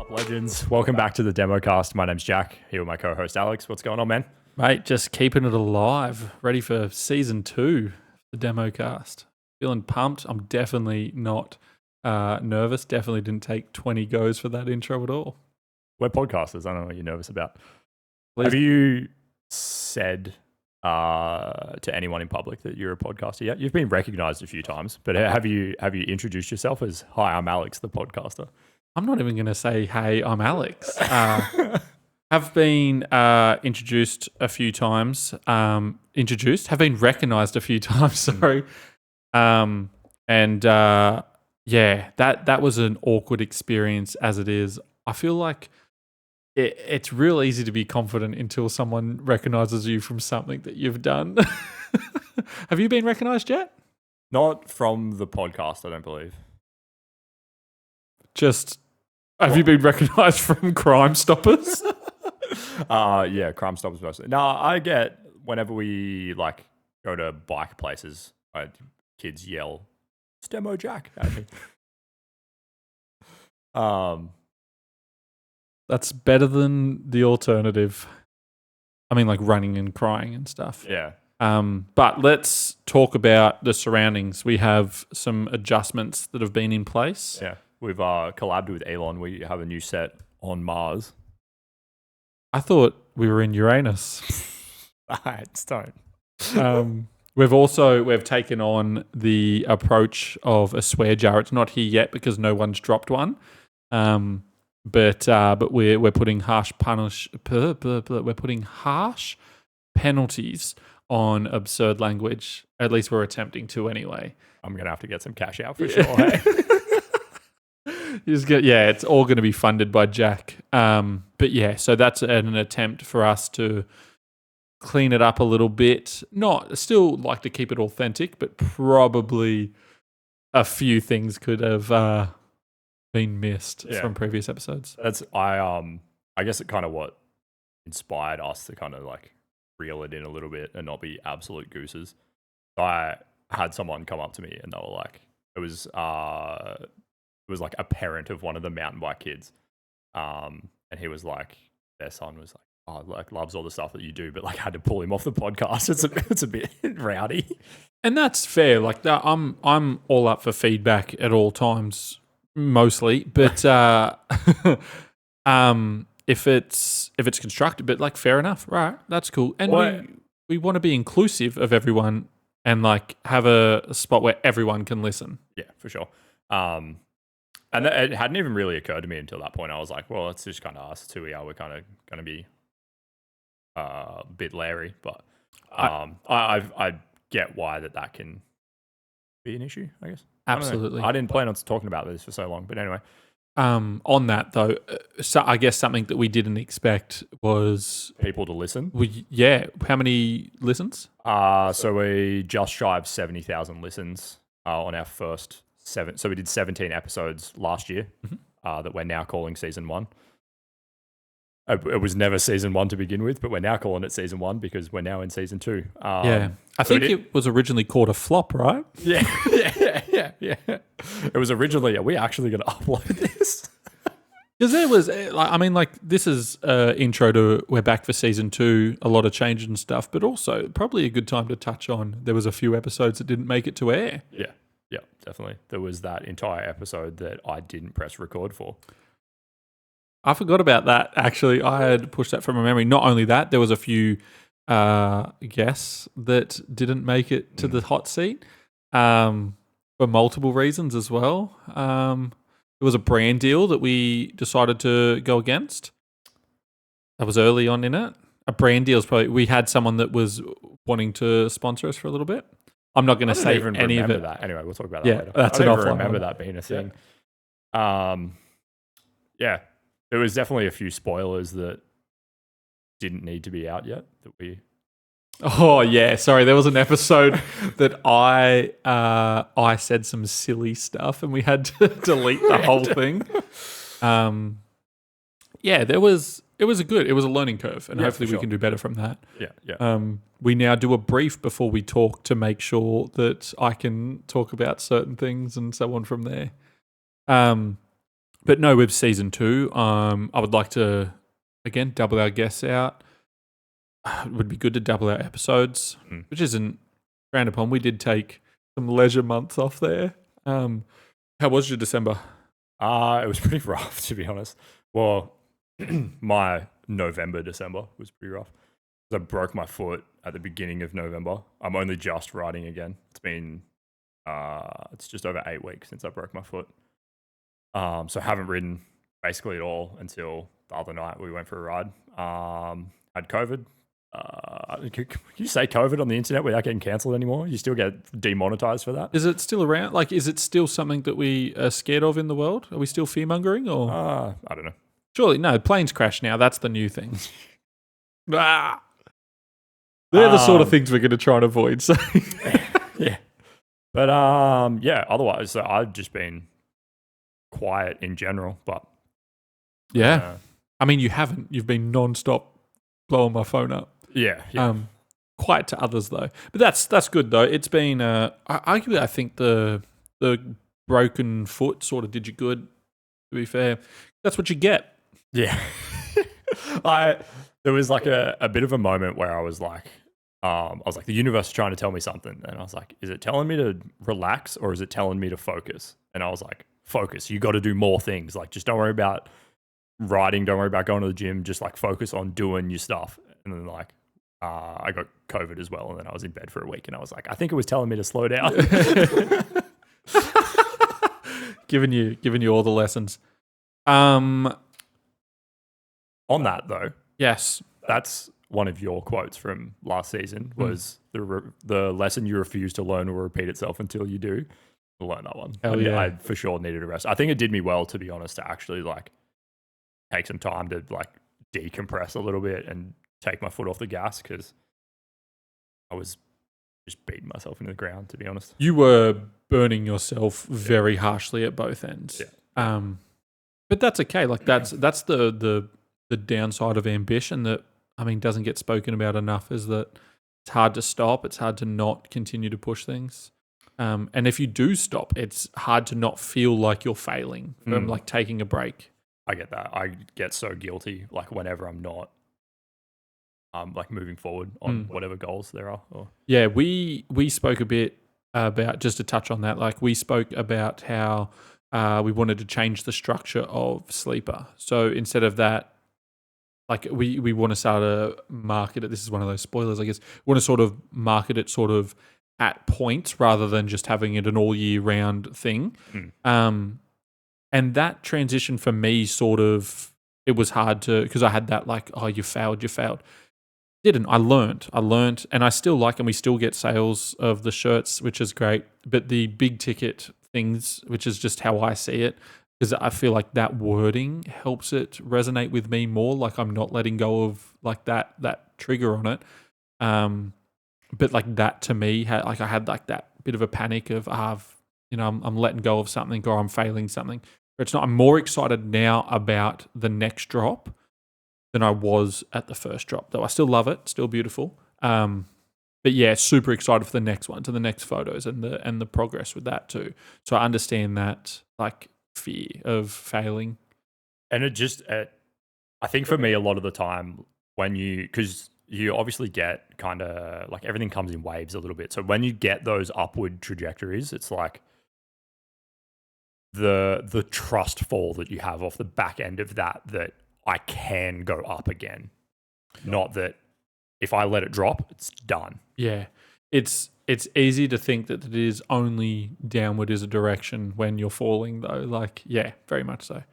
up, legends? Welcome back to the Democast. My name's Jack, here with my co-host Alex. What's going on, man? Mate, just keeping it alive. Ready for season 2, the Democast. Feeling pumped. I'm definitely not nervous. Definitely didn't take 20 goes for that intro at all. We're podcasters. I don't know what you're nervous about. Please. Have you said to anyone in public that you're a podcaster yet? You've been recognised a few times, but have you introduced yourself as, "Hi, I'm Alex, the podcaster"? I'm not even going to say, "Hey, I'm Alex." Have been introduced a few times. Have been recognised a few times. Sorry. Yeah, that was an awkward experience as it is. I feel like it's real easy to be confident until someone recognises you from something that you've done. Have you been recognised yet? Not from the podcast, I don't believe. Have you been recognised from Crime Stoppers? Yeah, Crime Stoppers mostly. No, I get whenever we go to bike places, kids yell, "It's Demo Jack" at me. That's better than the alternative. I mean, like running and crying and stuff. Yeah. But let's talk about the surroundings. We have some adjustments that have been in place. Yeah. We've collabed with Elon. We have a new set on Mars. I thought we were in Uranus. Alright, don't. We've taken on the approach of a swear jar. It's not here yet because no one's dropped one. But we're putting harsh penalties on absurd language. At least we're attempting to anyway. I'm gonna have to get some cash out for sure. Hey? It's all going to be funded by Jack. But yeah, so that's an attempt for us to clean it up a little bit. Still like to keep it authentic, but probably a few things could have been missed from previous episodes. I guess it kind of what inspired us to kind of reel it in a little bit and not be absolute gooses. I had someone come up to me and they were like, it was like a parent of one of the mountain bike kids. And he was like, their son was like, loves all the stuff that you do, but had to pull him off the podcast. It's a bit rowdy. And that's fair. I'm all up for feedback at all times, mostly, but if it's constructive, but fair enough, right? That's cool. And we want to be inclusive of everyone and have a spot where everyone can listen. Yeah, for sure. And it hadn't even really occurred to me until that point. I was like, well, it's just kind of us. It's who we are. We're kind of going to be a bit Larry, but I get why that can be an issue, I guess. Absolutely. I didn't plan on talking about this for so long, but anyway. On that though, so I guess something that we didn't expect was people to listen. How many listens? So we just shy of 70,000 listens on our first 7. So we did 17 episodes last year that we're now calling season 1. It was never season 1 to begin with, but we're now calling it season 1 because we're now in season 2. I think it was originally called a flop, right? Yeah. It was originally, are we actually going to upload this? Because there was, this is intro to we're back for season 2, a lot of change and stuff, but also probably a good time to touch on there was a few episodes that didn't make it to air. Yeah, definitely. There was that entire episode that I didn't press record for. I forgot about that, actually. I had pushed that from my memory. Not only that, there was a few guests that didn't make it to the hot seat for multiple reasons as well. There was a brand deal that we decided to go against. That was early on in it. A brand deal is probably... We had someone that was wanting to sponsor us for a little bit. I'm not going to say any of it. That. Anyway, we'll talk about that later. That's I don't an even offline remember one. that being a thing. Yeah, there was definitely a few spoilers that didn't need to be out yet. Oh yeah, sorry. There was an episode that I said some silly stuff and we had to delete the whole thing. It was a learning curve, and hopefully we can do better from that. Yeah. We now do a brief before we talk to make sure that I can talk about certain things and so on from there. But no, with season 2, I would like to again double our guests out. It would be good to double our episodes, which isn't frowned upon. We did take some leisure months off there. How was your December? It was pretty rough, to be honest. Well, my November, December was pretty rough. I broke my foot at the beginning of November. I'm only just riding again. It's just over 8 weeks since I broke my foot. So I haven't ridden basically at all until the other night we went for a ride. Had COVID. Can you say COVID on the internet without getting cancelled anymore? You still get demonetized for that? Is it still around? Like, is it still something that we are scared of in the world? Are we still fear mongering? Or I don't know. Surely, no. Planes crash now. That's the new thing. Ah. They're the sort of things we're going to try and avoid. So yeah, but yeah. Otherwise, so I've just been quiet in general. But yeah, I mean, you haven't. You've been non-stop blowing my phone up. Yeah. Quiet to others though, but that's good though. It's been arguably, I think the broken foot sort of did you good. To be fair, that's what you get. Yeah. There was like a bit of a moment where I was like, the universe is trying to tell me something, and I was like, is it telling me to relax or is it telling me to focus? And I was like, focus. You got to do more things. Like, just don't worry about riding. Don't worry about going to the gym. Just like focus on doing your stuff. And then like, I got COVID as well, and then I was in bed for a week, and I was like, I think it was telling me to slow down. giving you all the lessons. On that though, yes, that's one of your quotes from last season was the lesson you refuse to learn will repeat itself until you do. Learn that one. I for sure needed a rest. I think it did me well, to be honest, to actually like take some time to like decompress a little bit and take my foot off the gas, because I was just beating myself into the ground, to be honest. You were burning yourself very harshly at both ends. Yeah. But that's okay. Like that's the downside of ambition that, I mean, doesn't get spoken about enough, is that it's hard to stop. It's hard to not continue to push things. And if you do stop, it's hard to not feel like you're failing from like taking a break. I get that. I get so guilty like whenever I'm not like moving forward on whatever goals there are. Yeah, we spoke a bit about, just to touch on that, like we spoke about how we wanted to change the structure of Sleeper. So instead of that, like we want to start to market it. This is one of those spoilers, I guess. We want to sort of market it sort of at points rather than just having it an all year round thing. And that transition for me sort of, it was hard to, because I had that like, oh, you failed. Didn't. I learned, and I still like, and we still get sales of the shirts, which is great. But the big ticket things, which is just how I see it, because I feel like that wording helps it resonate with me more. Like I'm not letting go of like that trigger on it. But like that to me, I had like that bit of a panic of I'm letting go of something or I'm failing something. But it's not. I'm more excited now about the next drop than I was at the first drop. Though I still love it, still beautiful. But yeah, super excited for the next ones and the next photos and the progress with that too. So I understand that like fear of failing. And it just, I think for me, a lot of the time because you obviously get kind of like everything comes in waves a little bit. So when you get those upward trajectories, it's like the trust fall that you have off the back end of that I can go up again. Not that if I let it drop, it's done. Yeah. It's easy to think that it is only downward is a direction when you're falling though. Like, yeah, very much so.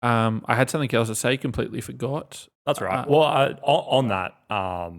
I had something else to say, completely forgot. That's right. Well, on that, I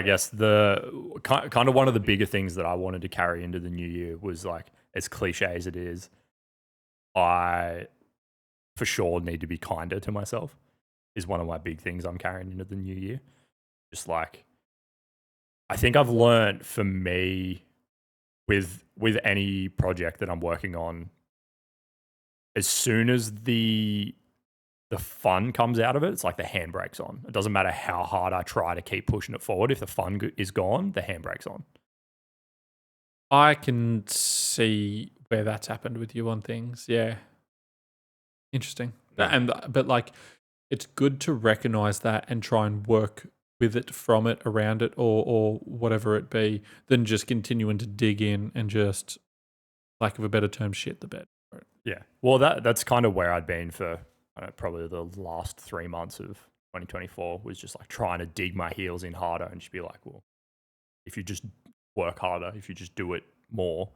guess the kind of one of the bigger things that I wanted to carry into the new year was like, as cliche as it is, I for sure need to be kinder to myself is one of my big things I'm carrying into the new year. Just like, I think I've learned for me with any project that I'm working on, as soon as the fun comes out of it, it's like the handbrake's on. It doesn't matter how hard I try to keep pushing it forward. If the fun is gone, the handbrake's on. I can see where that's happened with you on things. Yeah. Interesting. Yeah. But like, it's good to recognize that and try and work with it, from it, around it, or whatever it be, than just continuing to dig in and just, lack of a better term, shit the bed. Yeah. Well, that's kind of where I'd been for I don't know, probably the last 3 months of 2024 was just like trying to dig my heels in harder and just be like, well, if you just work harder, if you just do it more,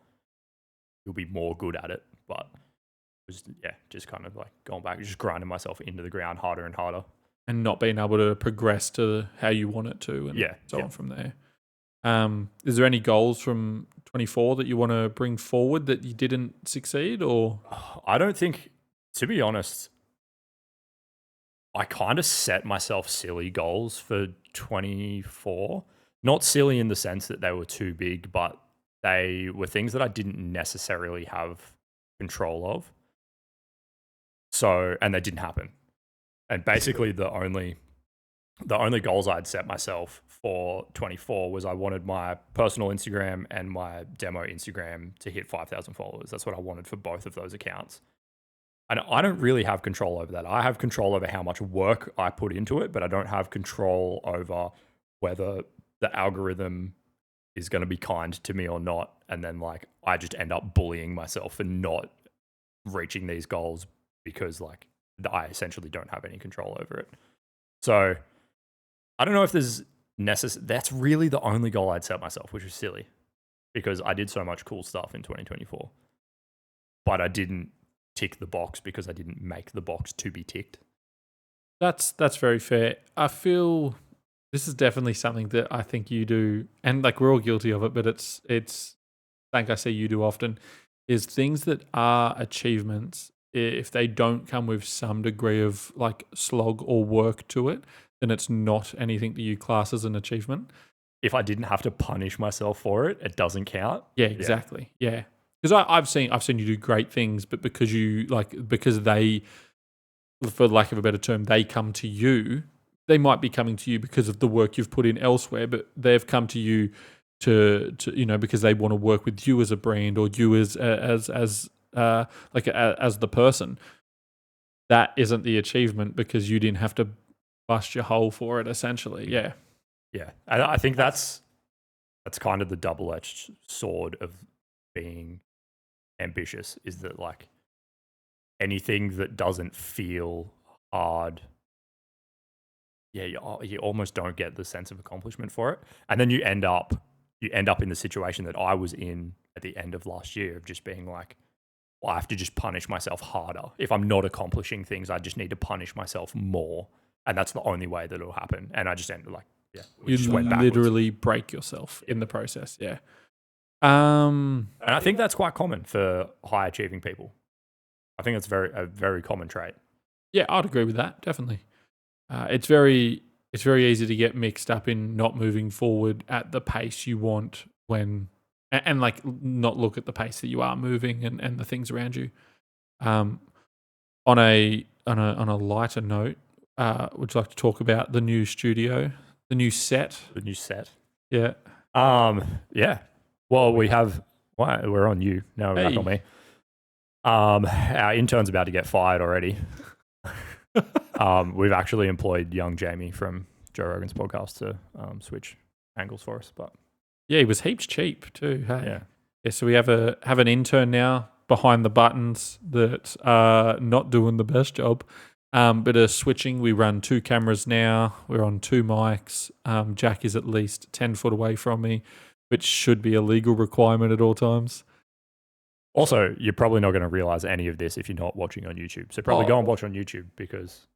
you'll be more good at it. But it was, yeah, just kind of like going back, just grinding myself into the ground harder and harder. And not being able to progress to how you want it to, and so on from there. Is there any goals from 24 that you want to bring forward that you didn't succeed, or? I don't think, to be honest, I kind of set myself silly goals for 24. Not silly in the sense that they were too big, but they were things that I didn't necessarily have control of. So, and they didn't happen. And basically the only goals I'd set myself for 24 was I wanted my personal Instagram and my demo Instagram to hit 5,000 followers. That's what I wanted for both of those accounts. And I don't really have control over that. I have control over how much work I put into it, but I don't have control over whether the algorithm is going to be kind to me or not. And then like I just end up bullying myself for not reaching these goals because like I essentially don't have any control over it. So I don't know if there's that's really the only goal I'd set myself, which is silly because I did so much cool stuff in 2024, but I didn't tick the box because I didn't make the box to be ticked. That's very fair. I feel this is definitely something that I think you do, and like we're all guilty of it, but it's like I say you do often, is things that are achievements, if they don't come with some degree of like slog or work to it, then it's not anything that you class as an achievement. If I didn't have to punish myself for it, it doesn't count. Yeah, exactly. Yeah. Because I've seen you do great things, but because they, for lack of a better term, they come to you. They might be coming to you because of the work you've put in elsewhere, but they've come to you to because they want to work with you as a brand or you as the person. That isn't the achievement because you didn't have to bust your hole for it. Essentially, yeah. Yeah, and I think that's kind of the double-edged sword of being ambitious, is that like anything that doesn't feel hard, you almost don't get the sense of accomplishment for it, and then you end up in the situation that I was in at the end of last year of just being like, well, I have to just punish myself harder. If I'm not accomplishing things, I just need to punish myself more, and that's the only way that it'll happen. And I just ended like, you literally break yourself in the process. Yeah. And I think that's quite common for high achieving people. I think it's a very common trait. Yeah, I'd agree with that. Definitely. It's very easy to get mixed up in not moving forward at the pace you want and like not look at the pace that you are moving and the things around you. On a lighter note, would you like to talk about the new studio, the new set? The new set. Yeah. Yeah. Well, we're on you now. We're back on me. Our intern's about to get fired already. We've actually employed young Jamie from Joe Rogan's podcast to switch angles for us, but yeah, he was heaps cheap too. Hey? Yeah. So we have an intern now behind the buttons that are not doing the best job. But switching, we run 2 cameras now. We're on 2 mics. Jack is at least 10 foot away from me, which should be a legal requirement at all times. Also, you're probably not going to realize any of this if you're not watching on YouTube. So probably go and watch on YouTube because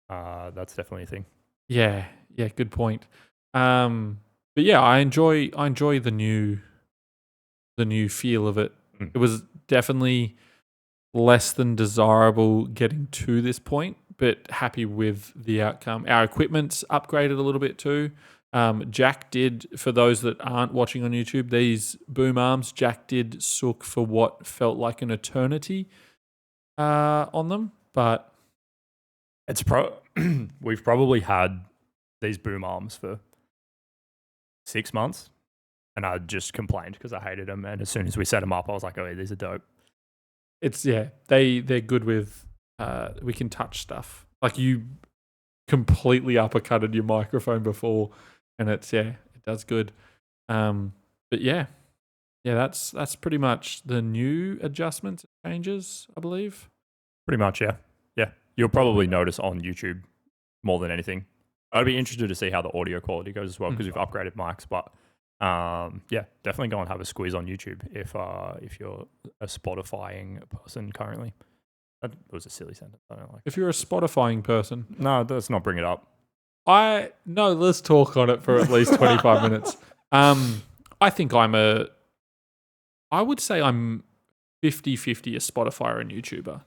that's definitely a thing. Yeah, good point. But yeah, I enjoy the new feel of it. It was definitely less than desirable getting to this point, but happy with the outcome. Our equipment's upgraded a little bit too. Jack did, for those that aren't watching on YouTube, these boom arms, Jack did sook for what felt like an eternity on them, but it's we've probably had these boom arms for 6 months, and I just complained because I hated them. And as soon as we set them up, I was like, "Oh, yeah, these are dope." They're good with we can touch stuff. Like you completely uppercutted your microphone before, and it does good. But yeah, that's pretty much the new adjustments and changes, I believe. Pretty much, yeah. Yeah. You'll probably notice on YouTube more than anything. I'd be interested to see how the audio quality goes as well because we've upgraded mics. But yeah, definitely go and have a squeeze on YouTube if you're a Spotifying person currently. That was a silly sentence. I don't like. If you're a Spotifying person, no, let's not bring it up. Let's talk on it for at least 25 minutes. I think I would say I'm 50-50 a Spotifyer and YouTuber.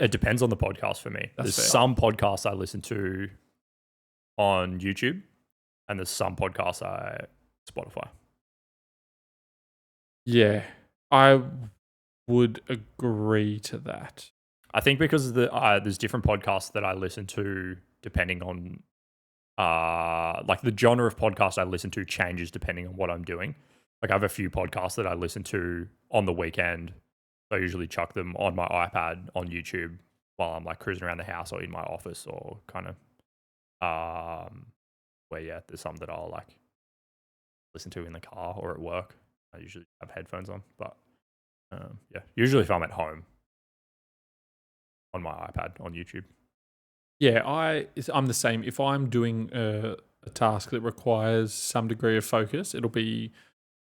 It depends on the podcast for me. There's some podcasts I listen to on YouTube, and there's some podcasts I Spotify. Yeah, I would agree to that. I think because there's different podcasts that I listen to depending on like the genre of podcast I listen to changes depending on what I'm doing. Like I have a few podcasts that I listen to on the weekend. I usually chuck them on my iPad on YouTube while I'm like cruising around the house or in my office or kind of where there's some that I'll like listen to in the car or at work. I usually have headphones on, but usually if I'm at home on my iPad on YouTube. Yeah, I'm the same. If I'm doing a task that requires some degree of focus, it'll be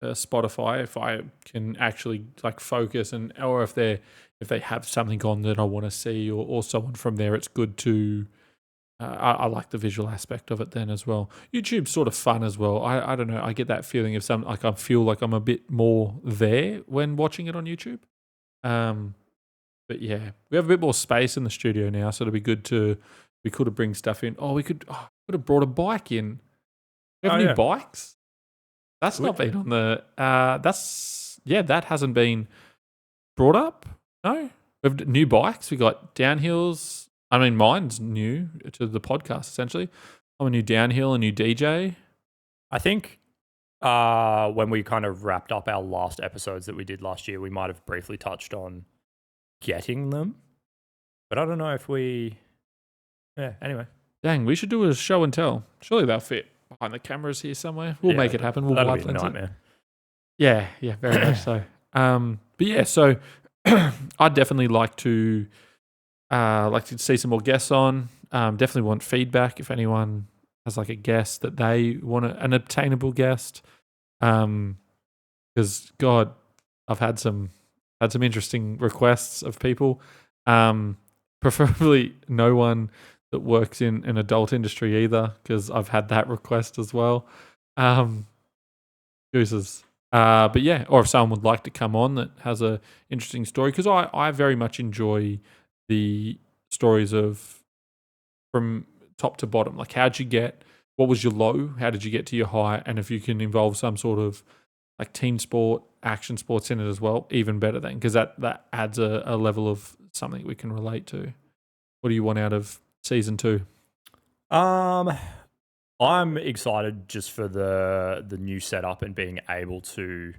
Spotify. If I can actually like focus or if they have something on that I want to see or someone from there, it's good to. I like the visual aspect of it then as well. YouTube's sort of fun as well. I don't know. I get that feeling of I feel like I'm a bit more there when watching it on YouTube. But yeah, we have a bit more space in the studio now, so it'll be good we could have bring stuff in. We could have brought a bike in. We have new bikes. That's not been on the. That hasn't been brought up. No, we have new bikes. We got downhills. I mean, mine's new to the podcast essentially. I'm a new downhill, a new DJ. I think when we kind of wrapped up our last episodes that we did last year, we might have briefly touched on getting them, but I don't know if we. Yeah. Anyway, dang, we should do a show and tell. Surely they'll fit behind the cameras here somewhere. We'll make it happen. We'll that'll be a nightmare. Yeah, very much so. But yeah, so I'd definitely like to see some more guests on. Definitely want feedback if anyone has like a guest that they want an obtainable guest. Because God, I've had some interesting requests of people. Preferably no one that works in an adult industry either, because I've had that request as well. Gooses. But yeah, or if someone would like to come on that has a interesting story, because I very much enjoy the stories of from top to bottom. Like what was your low? How did you get to your high? And if you can involve some sort of like team sport, action sports in it as well, even better then, because that adds a level of something we can relate to. What do you want out of season 2? I'm excited just for the new setup and being able to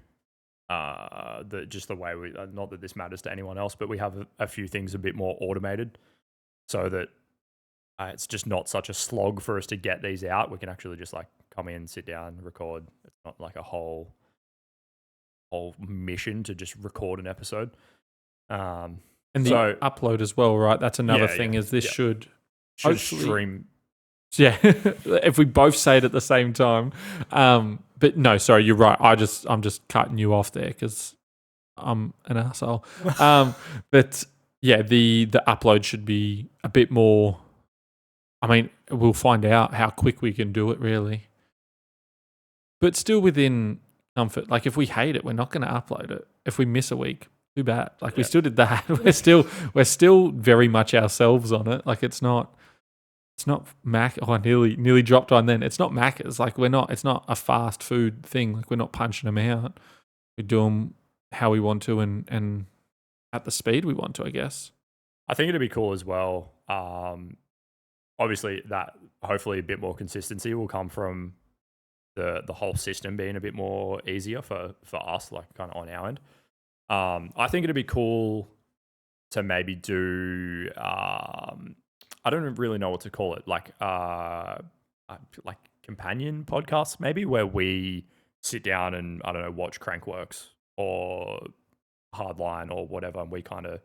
the way we not that this matters to anyone else, but we have a few things a bit more automated so that it's just not such a slog for us to get these out. We can actually just like come in, sit down, record. It's not like a whole mission to just record an episode. And the upload as well, right? That's another thing. Is this should stream. Yeah, if we both say it at the same time. But no, sorry, you're right. I'm just cutting you off there because I'm an asshole. But yeah, the upload should be a bit more. I mean, we'll find out how quick we can do it, really. But still within comfort. Like if we hate it, we're not going to upload it. If we miss a week, too bad. Like we still did that. We're still very much ourselves on it. Like it's not Mac. Oh, I nearly dropped on then. It's not Macca's. Like it's not a fast food thing. Like we're not punching them out. We do them how we want to and at the speed we want to, I guess. I think it'd be cool as well. Obviously that hopefully a bit more consistency will come from the whole system being a bit more easier for us, like kind of on our end. I think it'd be cool to maybe do I don't really know what to call it, like companion podcasts maybe, where we sit down and I don't know, watch Crankworks or Hardline or whatever, and we kind of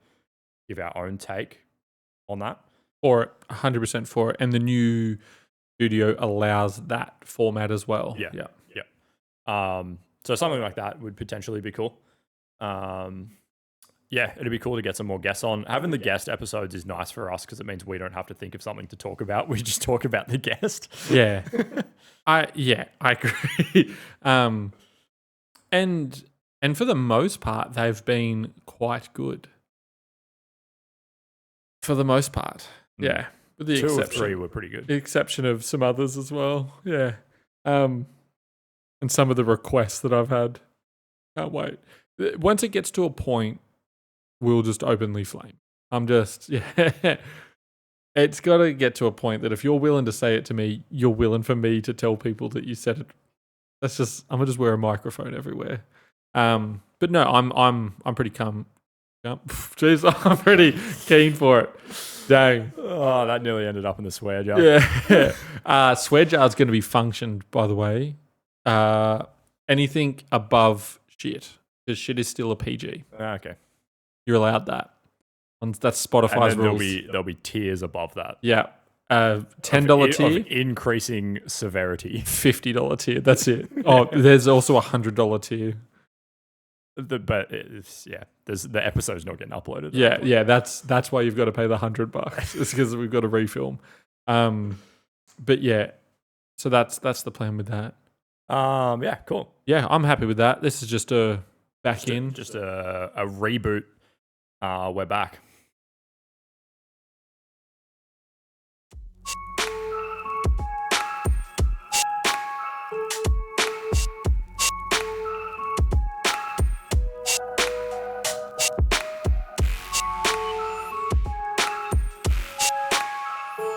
give our own take on that. For it, 100% for it. And the new studio allows that format as well. Yeah. So something like that would potentially be cool. Yeah, it'd be cool to get some more guests on. Having the guest episodes is nice for us because it means we don't have to think of something to talk about. We just talk about the guest. Yeah. I agree. And for the most part, they've been quite good. For the most part. Yeah. With the 2 or 3 were pretty good. The exception of some others as well. Yeah. And some of the requests that I've had. Can't wait. Once it gets to a point, we'll just openly flame. It's got to get to a point that if you're willing to say it to me, you're willing for me to tell people that you said it. I'm gonna just wear a microphone everywhere. But no, I'm pretty Jeez, I'm pretty keen for it. Dang. Oh, that nearly ended up in the swear jar. Yeah. Swear jar's going to be functioned, by the way. Anything above shit, because shit is still a PG. Okay. You're allowed that. That's Spotify's and then rules. There'll be tiers above that. Yeah. $10 tier. Of increasing severity. $50 tier. That's it. Oh, there's also a $100 tier. But the episode's not getting uploaded. Yeah. That's why you've got to pay the $100. It's because we've got to refilm. But yeah, so that's the plan with that. Yeah, cool. Yeah, I'm happy with that. This is just a back in. Just a reboot. We're back.